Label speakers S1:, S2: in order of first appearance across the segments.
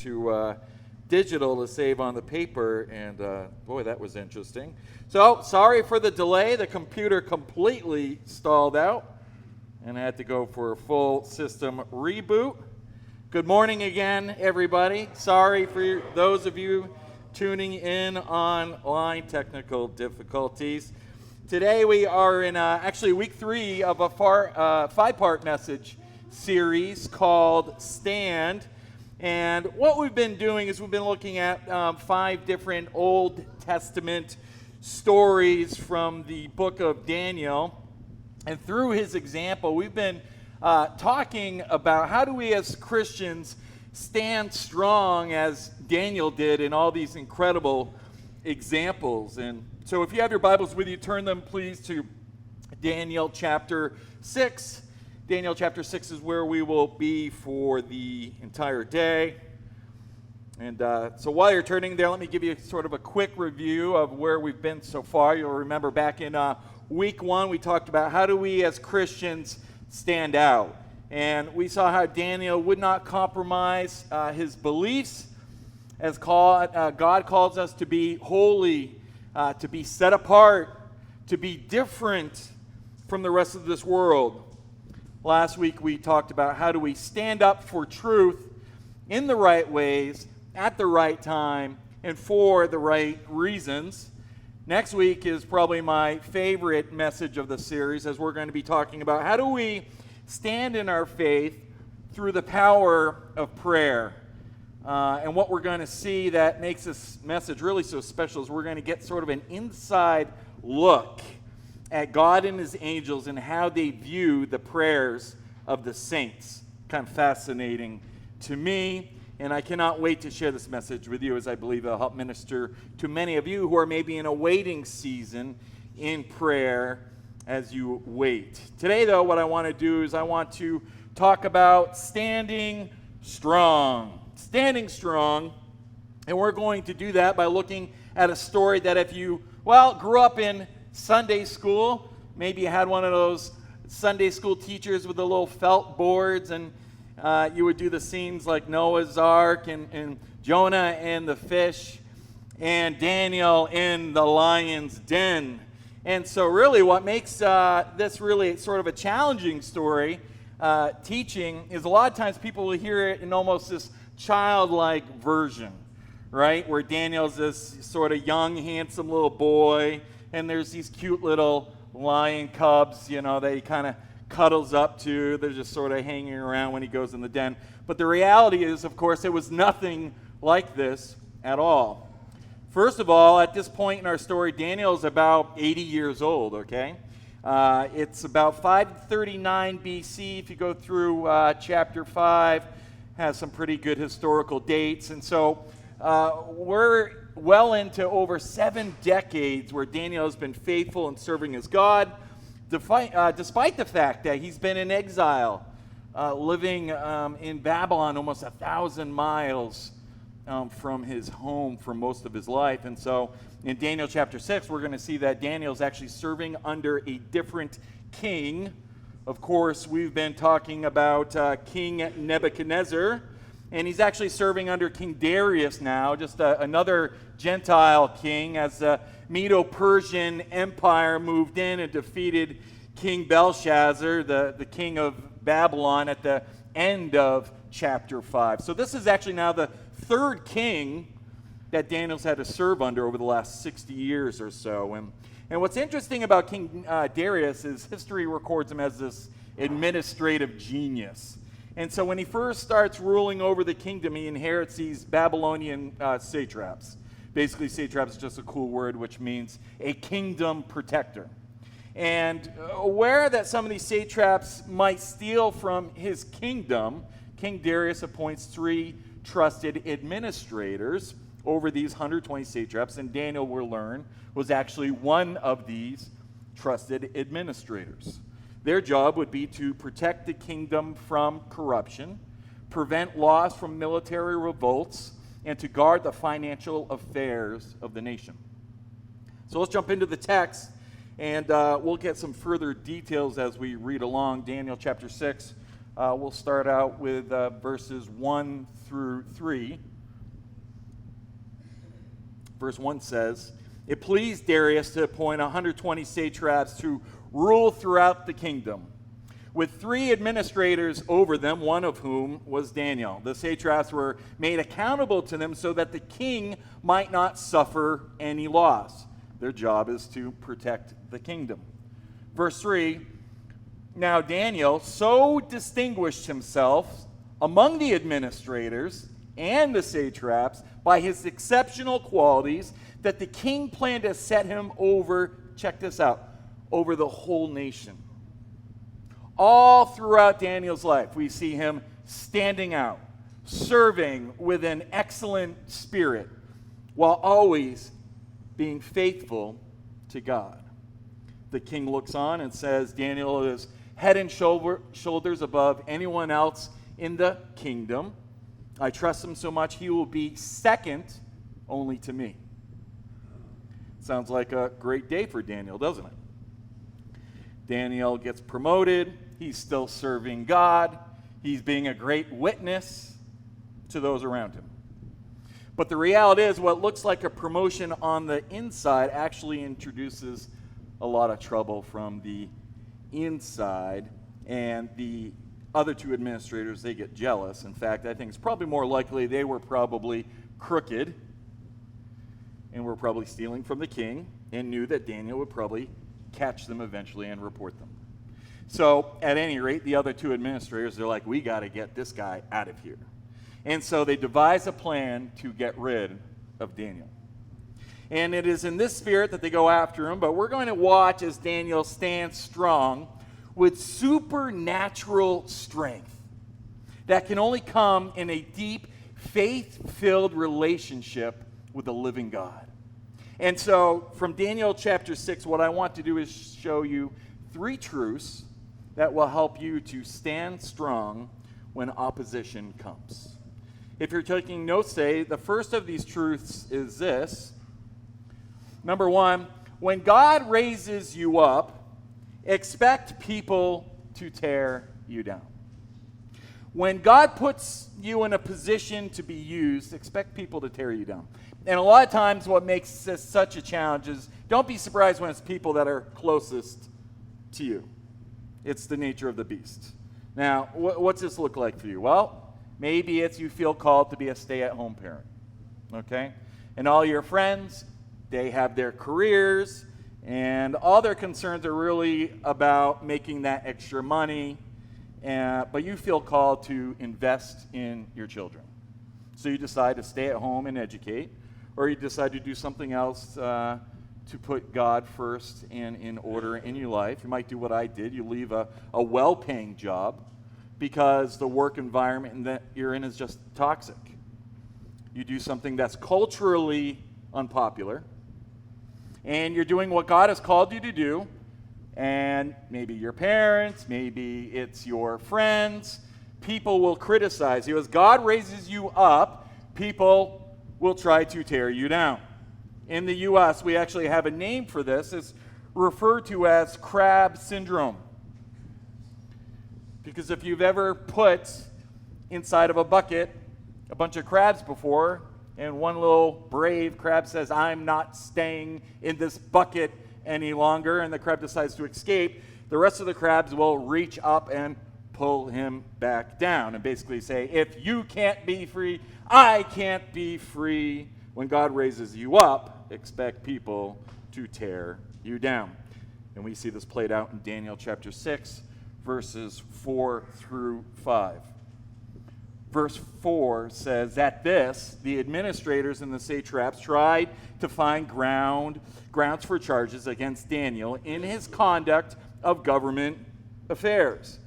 S1: to digital to save on the paper, and boy, that was interesting. So, sorry for the delay. The computer completely stalled out, and I had to go for a full system reboot. Good morning again, everybody. Sorry for those of you tuning in online, technical difficulties. Today we are in actually week 3 of a 5-part message series called Stand. And what we've been doing is we've been looking at 5 different Old Testament stories from the book of Daniel. And through his example, we've been talking about how do we as Christians stand strong as Daniel did in all these incredible examples. And so if you have your Bibles with you, turn them please to Daniel chapter 6. Daniel chapter 6 is where we will be for the entire day. And so while you're turning there, let me give you sort of a quick review of where we've been so far. You'll remember back in week 1, we talked about how do we as Christians stand out. And we saw how Daniel would not compromise his beliefs as God calls us to be holy, to be set apart, to be different from the rest of this world. Last week we talked about how do we stand up for truth in the right ways, at the right time, and for the right reasons. Next week is probably my favorite message of the series, as we're going to be talking about how do we stand in our faith through the power of prayer. And what we're going to see that makes this message really so special is we're going to get sort of an inside look at God and his angels and how they view the prayers of the saints. Kind of fascinating to me, and I cannot wait to share this message with you, as I believe it'll help minister to many of you who are maybe in a waiting season in prayer as you wait. Today, though, what I want to do is I want to talk about standing strong. Standing strong, and we're going to do that by looking at a story that if you, grew up in Sunday school, maybe you had one of those Sunday school teachers with the little felt boards, and you would do the scenes like Noah's Ark and Jonah and the fish and Daniel in the lion's den. And so really what makes this really sort of a challenging story teaching is a lot of times people will hear it in almost this childlike version, right? Where Daniel's this sort of young, handsome little boy, and there's these cute little lion cubs, that he kind of cuddles up to. They're just sort of hanging around when he goes in the den. But the reality is, of course, it was nothing like this at all. First of all, at this point in our story, Daniel is about 80 years old, okay? It's about 539 BC. If you go through chapter 5, has some pretty good historical dates. And so we're well into over 7 decades where Daniel has been faithful in serving his God, despite the fact that he's been in exile, living in Babylon almost 1,000 miles from his home for most of his life. And so in Daniel chapter 6, we're going to see that Daniel's actually serving under a different king. Of course, we've been talking about King Nebuchadnezzar, and he's actually serving under King Darius now, just another Gentile king, as the Medo-Persian Empire moved in and defeated King Belshazzar, the king of Babylon, at the end of chapter 5. So this is actually now the 3rd king that Daniel's had to serve under over the last 60 years or so. And what's interesting about King Darius is history records him as this administrative genius. And so when he first starts ruling over the kingdom, he inherits these Babylonian satraps. Basically, satrap is just a cool word which means a kingdom protector. And aware that some of these satraps might steal from his kingdom, King Darius appoints 3 trusted administrators over these 120 satraps, and Daniel, we'll learn, was actually one of these trusted administrators. Their job would be to protect the kingdom from corruption, prevent loss from military revolts, and to guard the financial affairs of the nation. So let's jump into the text, and we'll get some further details as we read along. Daniel chapter 6, we'll start out with verses 1 through 3. Verse 1 says, "It pleased Darius to appoint 120 satraps to rule throughout the kingdom, with 3 administrators over them, one of whom was Daniel. The satraps were made accountable to them so that the king might not suffer any loss." Their job is to protect the kingdom. Verse 3, "Now Daniel so distinguished himself among the administrators and the satraps by his exceptional qualities that the king planned to set him over," check this out, "over the whole nation." All throughout Daniel's life, we see him standing out, serving with an excellent spirit, while always being faithful to God. The king looks on and says, "Daniel is head and shoulders above anyone else in the kingdom. I trust him so much he will be second only to me." Sounds like a great day for Daniel, doesn't it? Daniel gets promoted. He's still serving God. He's being a great witness to those around him. But the reality is, what looks like a promotion on the inside actually introduces a lot of trouble from the inside, and the other 2 administrators, they get jealous. In fact, I think it's probably more likely they were probably crooked and were probably stealing from the king and knew that Daniel would probably catch them eventually and report them. So, at any rate, the other 2 administrators, they're like, "We got to get this guy out of here." And so they devise a plan to get rid of Daniel. And it is in this spirit that they go after him, but we're going to watch as Daniel stands strong with supernatural strength that can only come in a deep, faith-filled relationship with the living God. And so, from Daniel chapter 6, what I want to do is show you 3 truths that will help you to stand strong when opposition comes. If you're taking notes today, the first of these truths is this. Number 1, when God raises you up, expect people to tear you down. When God puts you in a position to be used, expect people to tear you down. And a lot of times what makes this such a challenge is, don't be surprised when it's people that are closest to you. It's the nature of the beast. Now, what's this look like for you? Well, maybe it's you feel called to be a stay-at-home parent, okay? And all your friends, they have their careers, and all their concerns are really about making that extra money, but you feel called to invest in your children. So you decide to stay at home and educate, or you decide to do something else to put God first and in order in your life. You might do what I did. You leave a well-paying job because the work environment that you're in is just toxic. You do something that's culturally unpopular, and you're doing what God has called you to do, and maybe your parents, maybe it's your friends, people will criticize you. As God raises you up, people will try to tear you down. In the U.S., we actually have a name for this. It's referred to as crab syndrome. Because if you've ever put inside of a bucket a bunch of crabs before, and one little brave crab says, "I'm not staying in this bucket any longer," and the crab decides to escape, the rest of the crabs will reach up and pull him back down and basically say, "If you can't be free, I can't be free." When God raises you up, expect people to tear you down. And we see this played out in Daniel chapter 6, verses 4 through 5. Verse 4 says, "At this, the administrators and the satraps tried to find grounds for charges against Daniel in his conduct of government affairs."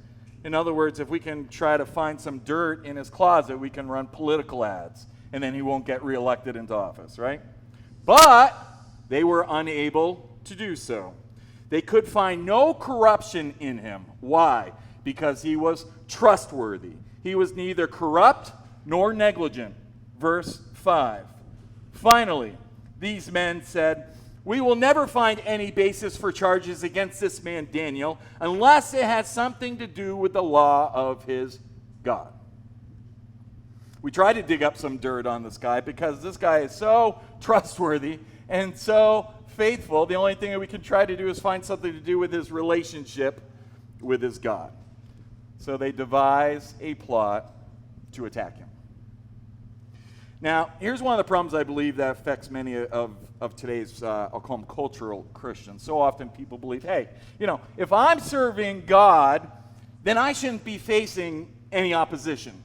S1: In other words, if we can try to find some dirt in his closet, we can run political ads, and then he won't get reelected into office, right? But they were unable to do so. They could find no corruption in him. Why? Because he was trustworthy. He was neither corrupt nor negligent. Verse 5. "Finally, these men said, 'We will never find any basis for charges against this man Daniel unless it has something to do with the law of his God.'" We try to dig up some dirt on this guy because this guy is so trustworthy and so faithful. The only thing that we can try to do is find something to do with his relationship with his God. So they devise a plot to attack him. Now, here's one of the problems I believe that affects many of today's, I'll call them cultural Christians. So often people believe, hey, if I'm serving God, then I shouldn't be facing any opposition.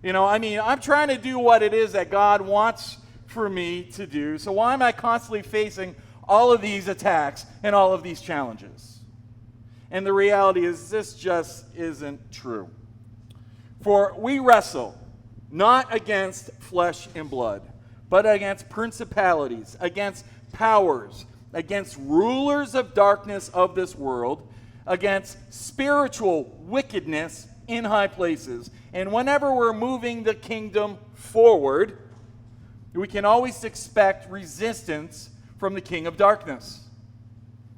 S1: I'm trying to do what it is that God wants for me to do. So why am I constantly facing all of these attacks and all of these challenges? And the reality is this just isn't true. For we wrestle not against flesh and blood, but against principalities, against powers, against rulers of darkness of this world, against spiritual wickedness in high places. And whenever we're moving the kingdom forward, we can always expect resistance from the king of darkness.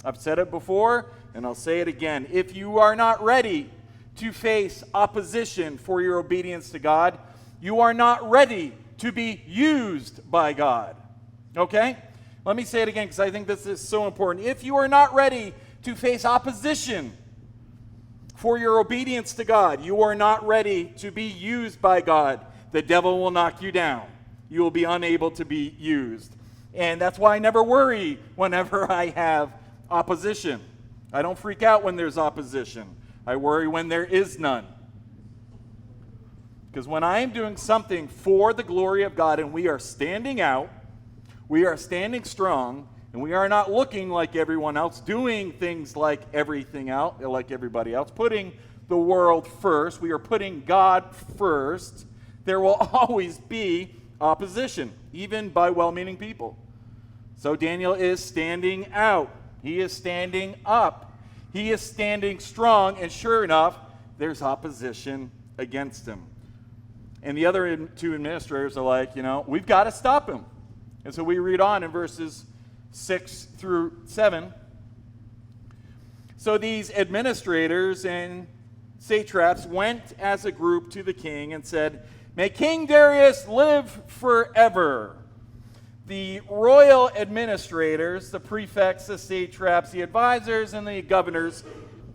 S1: I've said it before, and I'll say it again. If you are not ready to face opposition for your obedience to God, you are not ready to be used by God. Okay? Let me say it again because I think this is so important. If you are not ready to face opposition for your obedience to God, you are not ready to be used by God. The devil will knock you down. You will be unable to be used. And that's why I never worry whenever I have opposition. I don't freak out when there's opposition. I worry when there is none. Because when I am doing something for the glory of God and we are standing out, we are standing strong, and we are not looking like everyone else, doing things like everything else, like everybody else, putting the world first, we are putting God first, there will always be opposition, even by well-meaning people. So Daniel is standing out. He is standing up. He is standing strong, and sure enough, there's opposition against him. And the other two administrators are like, we've got to stop him. And so we read on in verses 6 through 7. So these administrators and satraps went as a group to the king and said, "May King Darius live forever." The royal administrators, the prefects, the satraps, the advisors, and the governors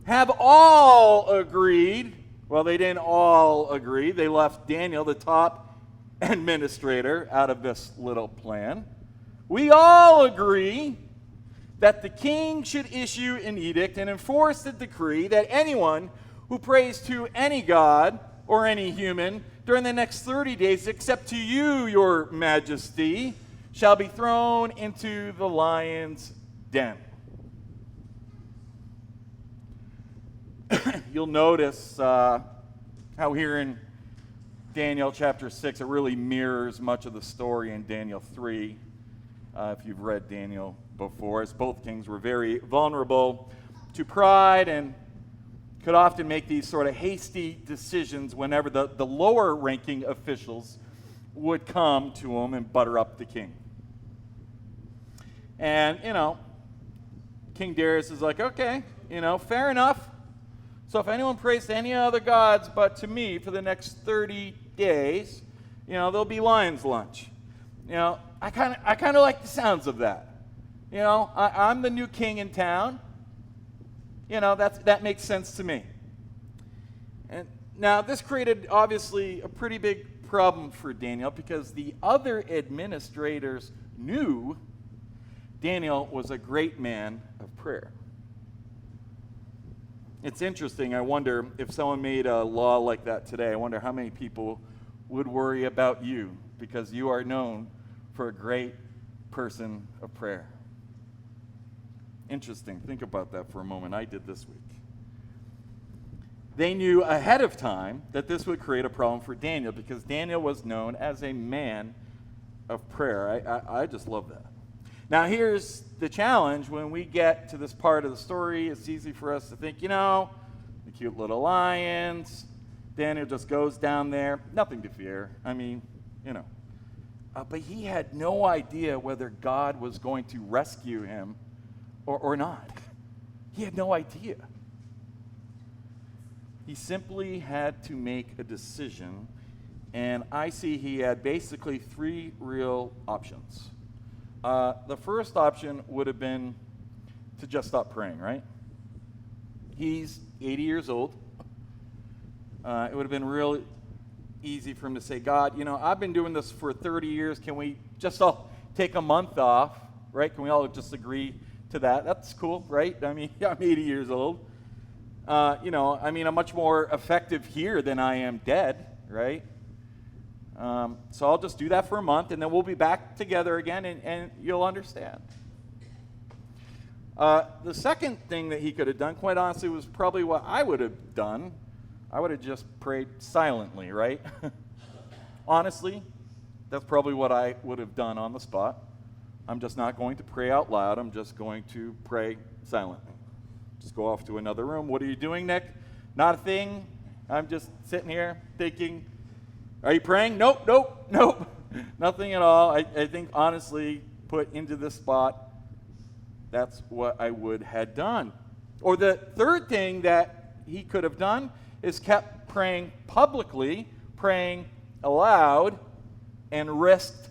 S1: have all agreed. Well, they didn't all agree. They left Daniel, the top administrator, out of this little plan. We all agree that the king should issue an edict and enforce the decree that anyone who prays to any god or any human during the next 30 days, except to you, your majesty, shall be thrown into the lion's den. You'll notice how here in Daniel chapter 6, it really mirrors much of the story in Daniel 3. If you've read Daniel before, as both kings were very vulnerable to pride and could often make these sort of hasty decisions whenever the lower ranking officials would come to him and butter up the king. And, King Darius is like, okay, fair enough. So if anyone prays to any other gods but to me for the next 30 days, there'll be lion's lunch. I kind of like the sounds of that. I'm the new king in town. That makes sense to me. And now this created obviously a pretty big problem for Daniel because the other administrators knew Daniel was a great man of prayer. It's interesting. I wonder if someone made a law like that today, I wonder how many people would worry about you because you are known for a great person of prayer. Interesting. Think about that for a moment. I did this week. They knew ahead of time that this would create a problem for Daniel because Daniel was known as a man of prayer. I just love that. Now, here's the challenge. When we get to this part of the story, it's easy for us to think, the cute little lions, Daniel just goes down there, nothing to fear. But he had no idea whether God was going to rescue him or not. He had no idea. He simply had to make a decision, And I see he had basically three real options. The first option would have been to just stop praying, right? He's 80 years old. It would have been real easy for him to say, God, I've been doing this for 30 years. Can we just all take a month off, right? Can we all just agree to that? That's cool, right? I mean, I'm 80 years old. I'm much more effective here than I am dead, right? So I'll just do that for a month, and then we'll be back together again, and you'll understand. The second thing that he could have done, quite honestly, was probably what I would have done. I would have just prayed silently, right? Honestly, that's probably what I would have done on the spot. I'm just not going to pray out loud. I'm just going to pray silently. Just go off to another room. What are you doing, Nick? Not a thing. I'm just sitting here thinking, are you praying? Nope. Nothing at all. I think, honestly, put into this spot, that's what I would have done. Or the third thing that he could have done is kept praying publicly, praying aloud, and risked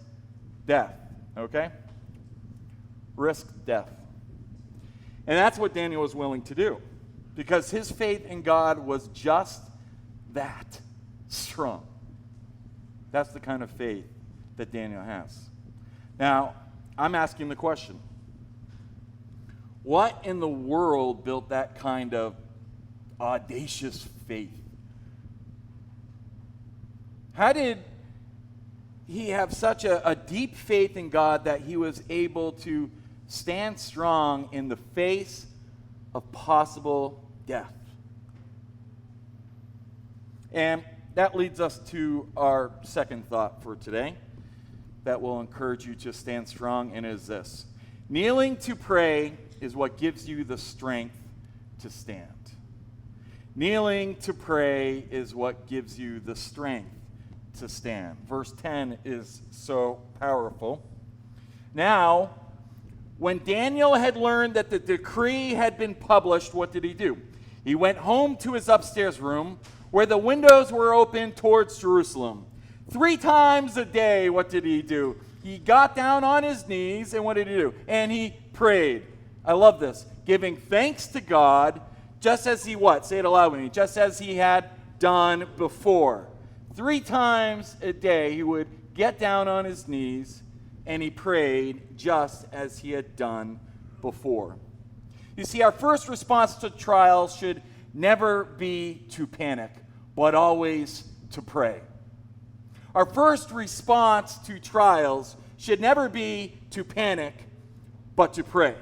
S1: death. Okay? Risked death. And that's what Daniel was willing to do, because his faith in God was just that strong. That's the kind of faith that Daniel has. Now, I'm asking the question, what in the world built that kind of audacious faith? How did he have such a deep faith in God that he was able to stand strong in the face of possible death? And that leads us to our second thought for today that will encourage you to stand strong, and is this: kneeling to pray is what gives you the strength to stand. Kneeling to pray is what gives you the strength to stand. Verse 10 is so powerful. Now, when Daniel had learned that the decree had been published, what did he do? He went home to his upstairs room, where the windows were open towards Jerusalem. 3 times a day, what did he do? He got down on his knees, and what did he do? And he prayed. I love this. Giving thanks to God, just as he what? Say it aloud with me. Just as he had done before. 3 times a day, he would get down on his knees, and he prayed just as he had done before. You see, our first response to trials should never be to panic, but always to pray. Our first response to trials should never be to panic, but to pray.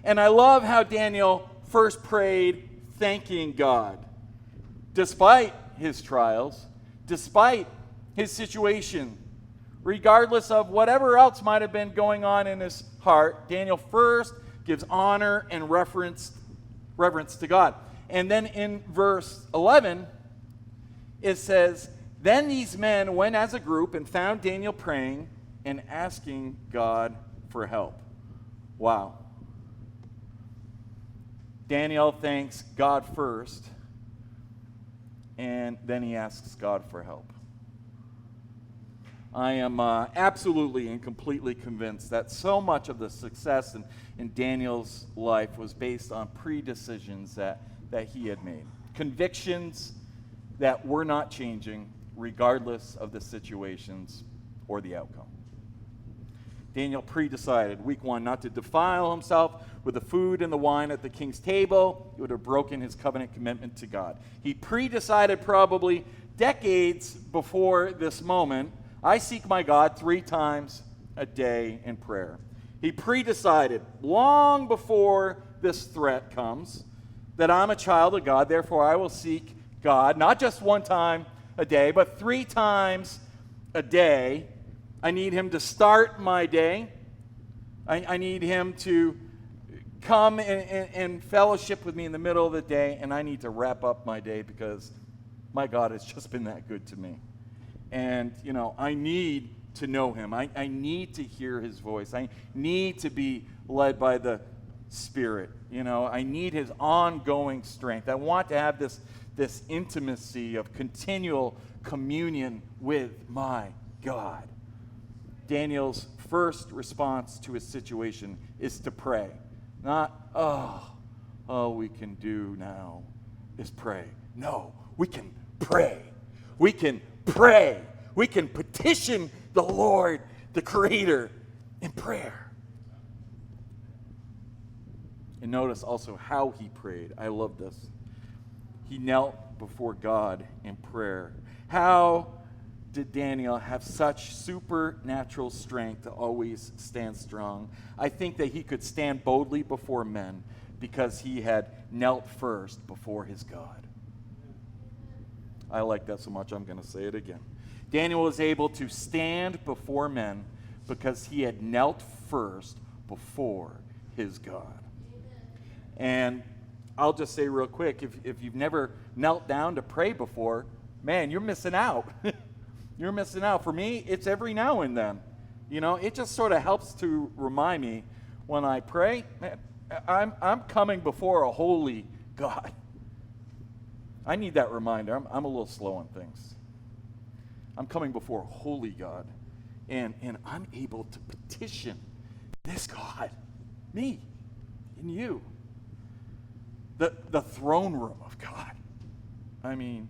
S1: And I love how Daniel first prayed thanking God. Despite his trials, despite his situation, regardless of whatever else might have been going on in his heart, Daniel first gives honor and reverence to God. And then in verse 11, it says, then these men went as a group and found Daniel praying and asking God for help. Wow. Daniel thanks God first, and then he asks God for help. I am absolutely and completely convinced that so much of the success in Daniel's life was based on pre-decisions that he had made. Convictions that were not changing regardless of the situations or the outcome. Daniel pre-decided, week 1, not to defile himself with the food and the wine at the king's table. He would have broken his covenant commitment to God. He pre-decided probably decades before this moment, I seek my God 3 times a day in prayer. He pre-decided long before this threat comes that I'm a child of God, therefore I will seek God, not just 1 time a day, but 3 times a day. I need him to start my day. I need him to come and fellowship with me in the middle of the day, and I need to wrap up my day because my God has just been that good to me. And, I need to know him. I need to hear his voice. I need to be led by the Spirit. I need his ongoing strength. I want to have this this intimacy of continual communion with my God. Daniel's first response to his situation is to pray. Not, all we can do now is pray. No, we can pray. We can pray. We can petition the Lord, the Creator, in prayer. And notice also how he prayed. I love this. He knelt before God in prayer. How did Daniel have such supernatural strength to always stand strong? I think that he could stand boldly before men because he had knelt first before his God. I like that so much, I'm going to say it again. Daniel was able to stand before men because he had knelt first before his God. And I'll just say real quick, if you've never knelt down to pray before, man, you're missing out. You're missing out. For me, it's every now and then. You know, it just sort of helps to remind me when I pray, man, I'm coming before a holy God. I need that reminder. I'm a little slow on things. I'm coming before a holy God, and I'm able to petition this God, me, and you, the throne room of God. I mean,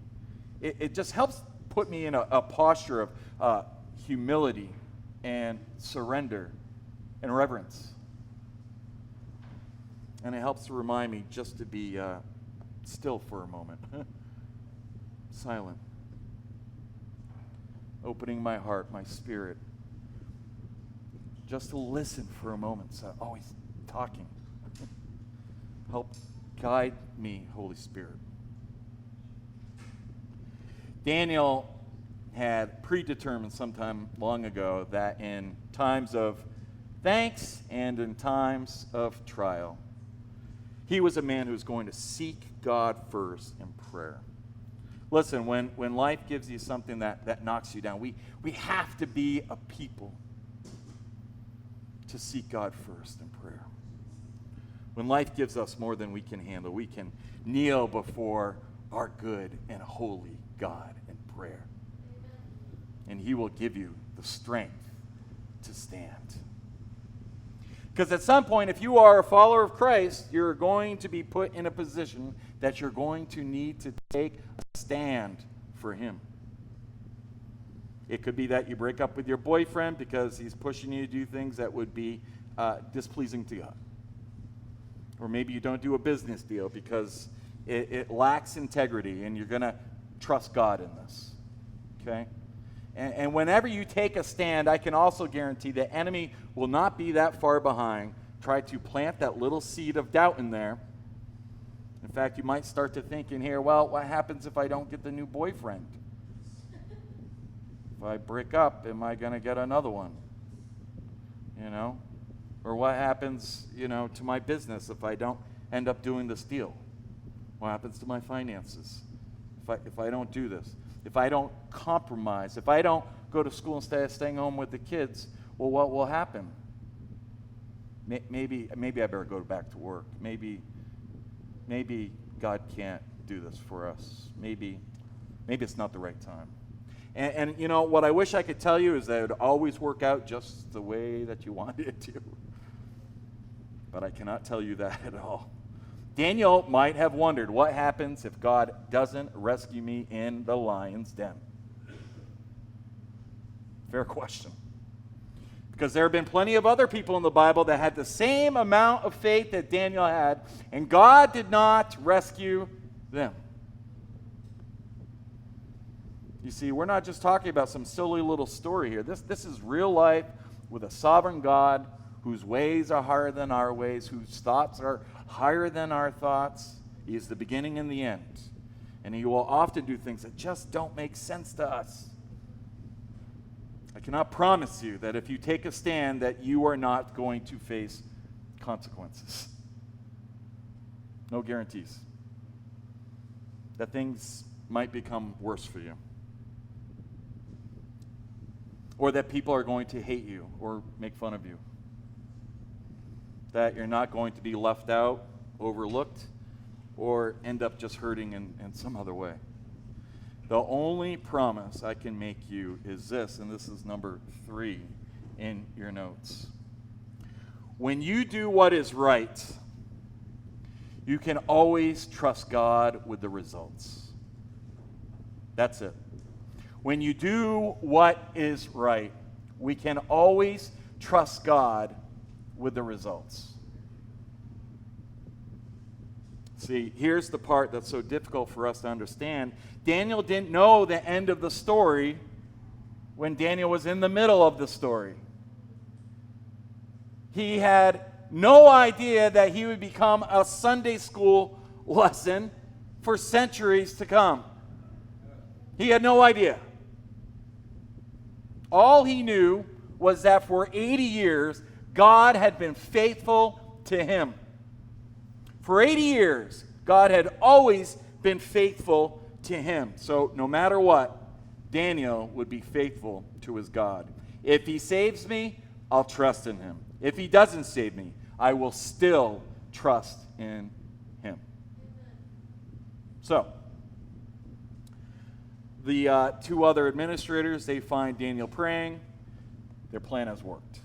S1: it just helps put me in a posture of humility and surrender and reverence. And it helps to remind me just to be still for a moment, silent, opening my heart, my spirit, just to listen for a moment. So always talking. Help guide me, Holy Spirit. Daniel had predetermined sometime long ago that in times of thanks and in times of trial, he was a man who was going to seek God first in prayer. Listen, when life gives you something that knocks you down, we have to be a people to seek God first in prayer. When life gives us more than we can handle, we can kneel before our good and holy God in prayer. And he will give you the strength to stand. Because at some point, if you are a follower of Christ, you're going to be put in a position that you're going to need to take a stand for him. It could be that you break up with your boyfriend because he's pushing you to do things that would be displeasing to God. Or maybe you don't do a business deal because it lacks integrity and you're going to trust God in this. Okay? And whenever you take a stand, I can also guarantee the enemy will not be that far behind. Try to plant that little seed of doubt in there. In fact, you might start to think in here, well, what happens if I don't get the new boyfriend? If I break up, am I going to get another one? You know? Or what happens, to my business if I don't end up doing this deal? What happens to my finances if I don't do this? If I don't compromise, if I don't go to school instead of staying home with the kids, well, what will happen? Maybe I better go back to work. Maybe God can't do this for us. Maybe it's not the right time. And what I wish I could tell you is that it would always work out just the way that you wanted it to. But I cannot tell you that at all. Daniel might have wondered, what happens if God doesn't rescue me in the lion's den? Fair question. Because there have been plenty of other people in the Bible that had the same amount of faith that Daniel had, and God did not rescue them. You see, we're not just talking about some silly little story here. This is real life with a sovereign God whose ways are higher than our ways, whose thoughts are higher than our thoughts. He is the beginning and the end. And he will often do things that just don't make sense to us. I cannot promise you that if you take a stand that you are not going to face consequences. No guarantees. That things might become worse for you. Or that people are going to hate you or make fun of you. That you're not going to be left out, overlooked, or end up just hurting in some other way. The only promise I can make you is this, and this is number 3 in your notes. When you do what is right, you can always trust God with the results. That's it. When you do what is right, we can always trust God with the results. See, here's the part that's so difficult for us to understand. Daniel didn't know the end of the story when Daniel was in the middle of the story. He had no idea that he would become a Sunday school lesson for centuries to come. He had no idea. All he knew was that for 80 years, God had been faithful to him. For 80 years, God had always been faithful to him. So no matter what, Daniel would be faithful to his God. If he saves me, I'll trust in him. If he doesn't save me, I will still trust in him. So, the 2 other administrators, they find Daniel praying. Their plan has worked.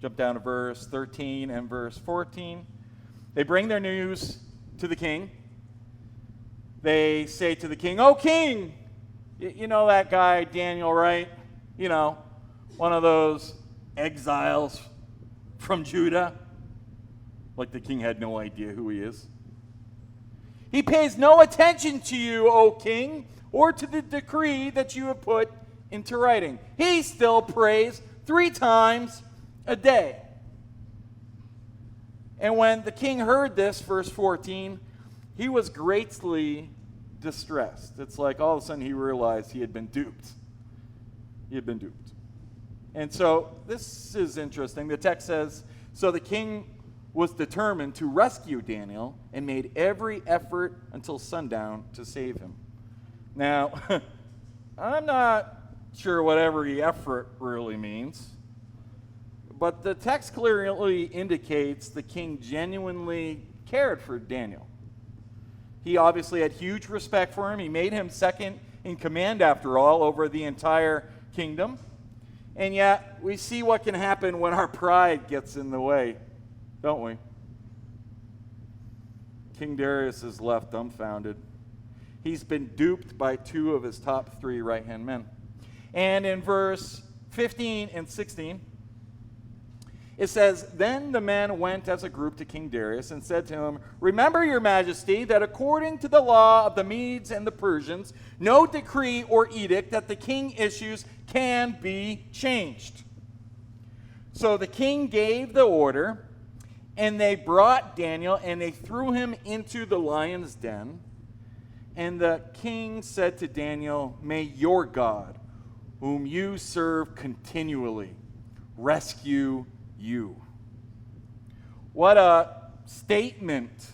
S1: Jump down to verse 13 and verse 14. They bring their news to the king. They say to the king, "Oh, king, you know that guy Daniel, right? You know, one of those exiles from Judah." Like the king had no idea who he is. "He pays no attention to you, O king, or to the decree that you have put into writing. He still prays 3 times a day." And when the king heard this, verse 14, he was greatly distressed. It's like all of a sudden he realized he had been duped. He had been duped. And so this is interesting. The text says, "So the king was determined to rescue Daniel and made every effort until sundown to save him." Now, I'm not sure what every effort really means. But the text clearly indicates the king genuinely cared for Daniel. He obviously had huge respect for him. He made him second in command, after all, over the entire kingdom. And yet, we see what can happen when our pride gets in the way, don't we? King Darius is left dumbfounded. He's been duped by 2 of his top 3 right-hand men. And in verse 15 and 16, it says, "Then the men went as a group to King Darius and said to him, 'Remember, your majesty, that according to the law of the Medes and the Persians, no decree or edict that the king issues can be changed.' So the king gave the order, and they brought Daniel, and they threw him into the lion's den. And the king said to Daniel, 'May your God, whom you serve continually, rescue you.'" What a statement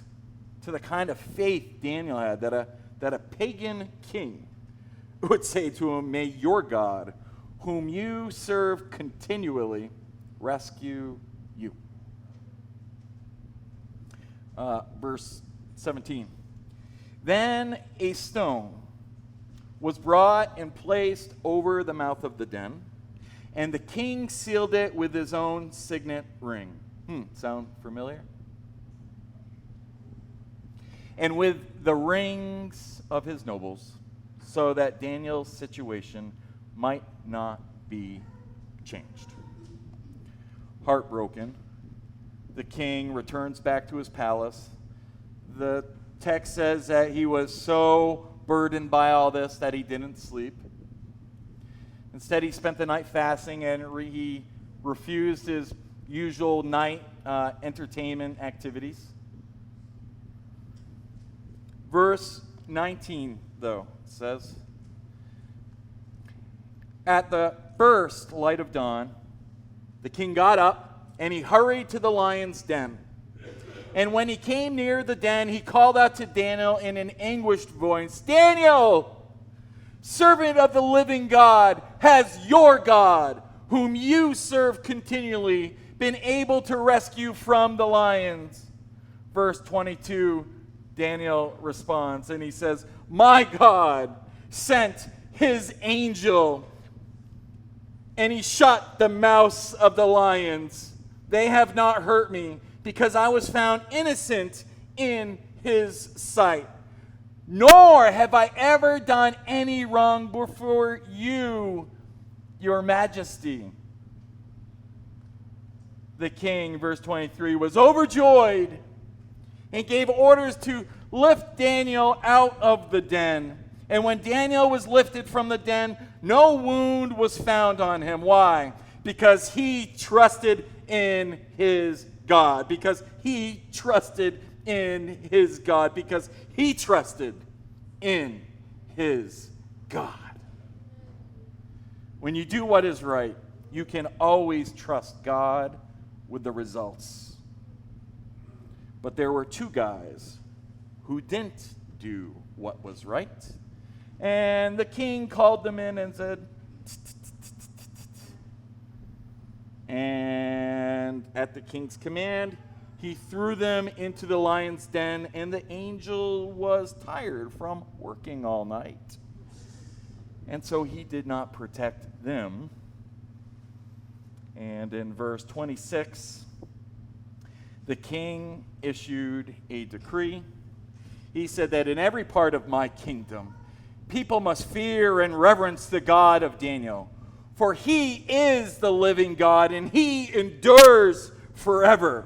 S1: to the kind of faith Daniel had, that a pagan king would say to him, "May your God, whom you serve continually, rescue you." Verse 17. "Then a stone was brought and placed over the mouth of the den, and the king sealed it with his own signet ring." Sound familiar? "And with the rings of his nobles, so that Daniel's situation might not be changed." Heartbroken, the king returns back to his palace. The text says that he was so burdened by all this that he didn't sleep. Instead, he spent the night fasting, and he refused his usual night entertainment activities. Verse 19, though, says, "At the first light of dawn, the king got up, and he hurried to the lion's den. And when he came near the den, he called out to Daniel in an anguished voice, 'Daniel, servant of the living God, has your God, whom you serve continually, been able to rescue from the lions?' Verse 22, Daniel responds, and he says, my God sent his angel, and he shut the mouths of the lions. They have not hurt me, because I was found innocent in his sight. Nor have I ever done any wrong before you, your majesty. The king, verse 23, was overjoyed and gave orders to lift Daniel out of the den. And when Daniel was lifted from the den, no wound was found on him. Why? Because he trusted in his God. Because he trusted in his God. Because he trusted in his God. When you do what is right, you can always trust God with the results. But there were two guys who didn't do what was right. And the king called them in and said, and at the king's command, he threw them into the lion's den, and the angel was tired from working all night. And so he did not protect them. And in verse 26, the king issued a decree. He said that in every part of my kingdom, people must fear and reverence the God of Daniel. For he is the living God, and he endures forever.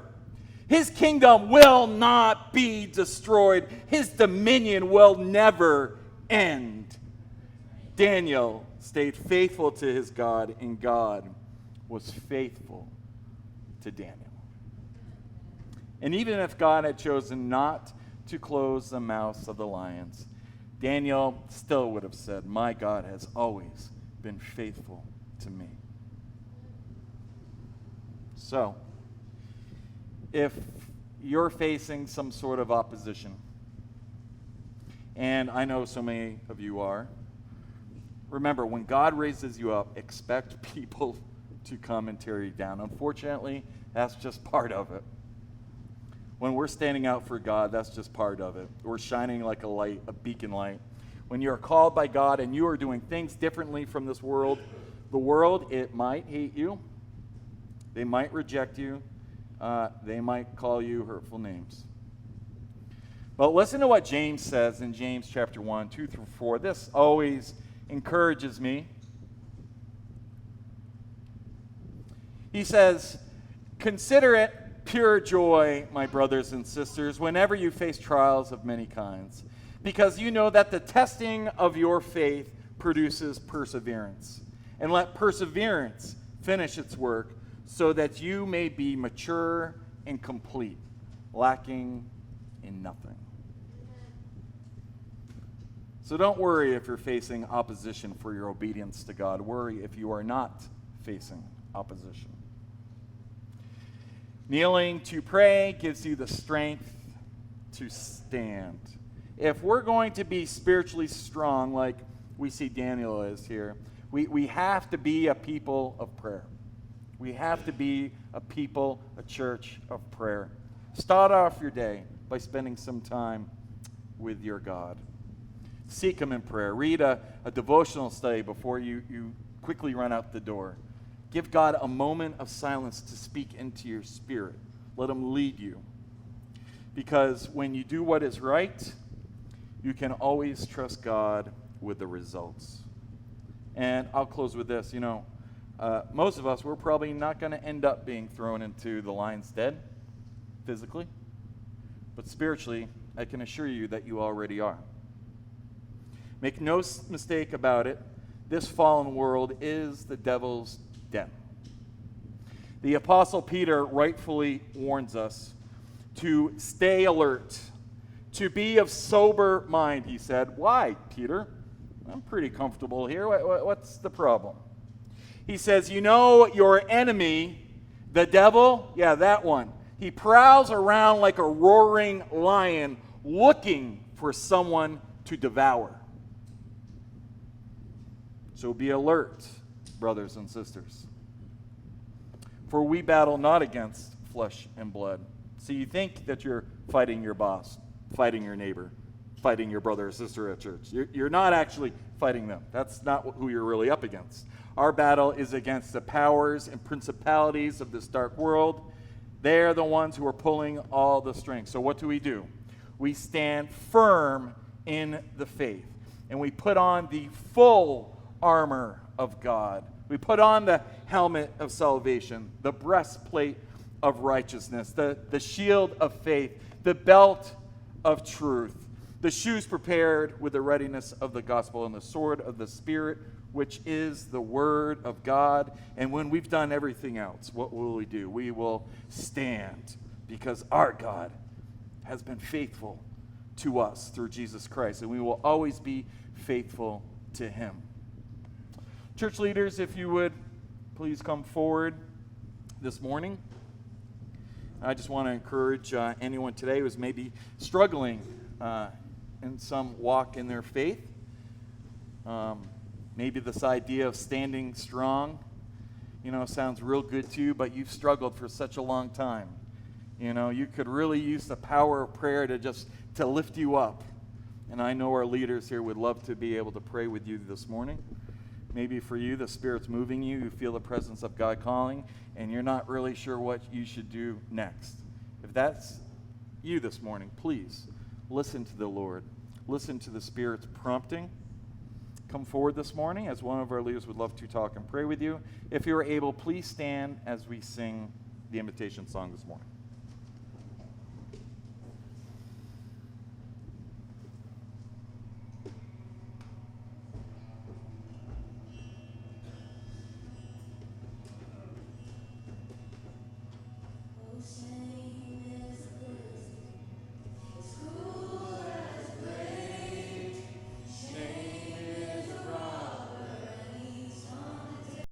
S1: His kingdom will not be destroyed. His dominion will never end. Daniel stayed faithful to his God, and God was faithful to Daniel. And even if God had chosen not to close the mouths of the lions, Daniel still would have said, my God has always been faithful to me. So, if you're facing some sort of opposition, and I know so many of you are, remember, when God raises you up, expect people to come and tear you down. Unfortunately, that's just part of it. When we're standing out for God, that's just part of it. We're shining like a light, a beacon light. When you're called by God and you are doing things differently from this world, the world, it might hate you. They might reject you. They might call you hurtful names. But listen to what James says in James chapter 1, 2 through 4. This always encourages me. He says, consider it pure joy, my brothers and sisters, whenever you face trials of many kinds, because you know that the testing of your faith produces perseverance. And let perseverance finish its work, so that you may be mature and complete, lacking in nothing. So don't worry if you're facing opposition for your obedience to God. Worry if you are not facing opposition. Kneeling to pray gives you the strength to stand. If we're going to be spiritually strong, like we see Daniel is here, we have to be a people of prayer. We have to be a people, a church of prayer. Start off your day by spending some time with your God. Seek him in prayer. Read a devotional study before you quickly run out the door. Give God a moment of silence to speak into your spirit. Let him lead you. Because when you do what is right, you can always trust God with the results. And I'll close with this. Most of us, we're probably not going to end up being thrown into the lion's den physically. But spiritually, I can assure you that you already are. Make no mistake about it. This fallen world is the devil's den. The Apostle Peter rightfully warns us to stay alert, to be of sober mind, he said. Why, Peter? I'm pretty comfortable here. What's the problem? He says, your enemy, the devil, yeah, that one. He prowls around like a roaring lion looking for someone to devour. So be alert, brothers and sisters. For we battle not against flesh and blood. So you think that you're fighting your boss. fighting your neighbor, fighting your brother or sister at church. You're not actually fighting them. That's not who you're really up against. Our battle is against the powers and principalities of this dark world. They're the ones who are pulling all the strings. So what do? We stand firm in the faith, and we put on the full armor of God. We put on the helmet of salvation, the breastplate of righteousness, the shield of faith, the belt of truth, the shoes prepared with the readiness of the gospel, and the sword of the Spirit, which is the word of God. And when we've done everything else, what will we do? We will stand, because our God has been faithful to us through Jesus Christ, and we will always be faithful to him. Church leaders, if you would please come forward this morning. I just want to encourage anyone today who's maybe struggling in some walk in their faith. Maybe this idea of standing strong, sounds real good to you, but you've struggled for such a long time. You could really use the power of prayer to lift you up. And I know our leaders here would love to be able to pray with you this morning. Maybe for you, the Spirit's moving you. You feel the presence of God calling, and you're not really sure what you should do next. If that's you this morning, please listen to the Lord. Listen to the Spirit's prompting. Come forward this morning, as one of our leaders would love to talk and pray with you. If you're able, please stand as we sing the invitation song this morning.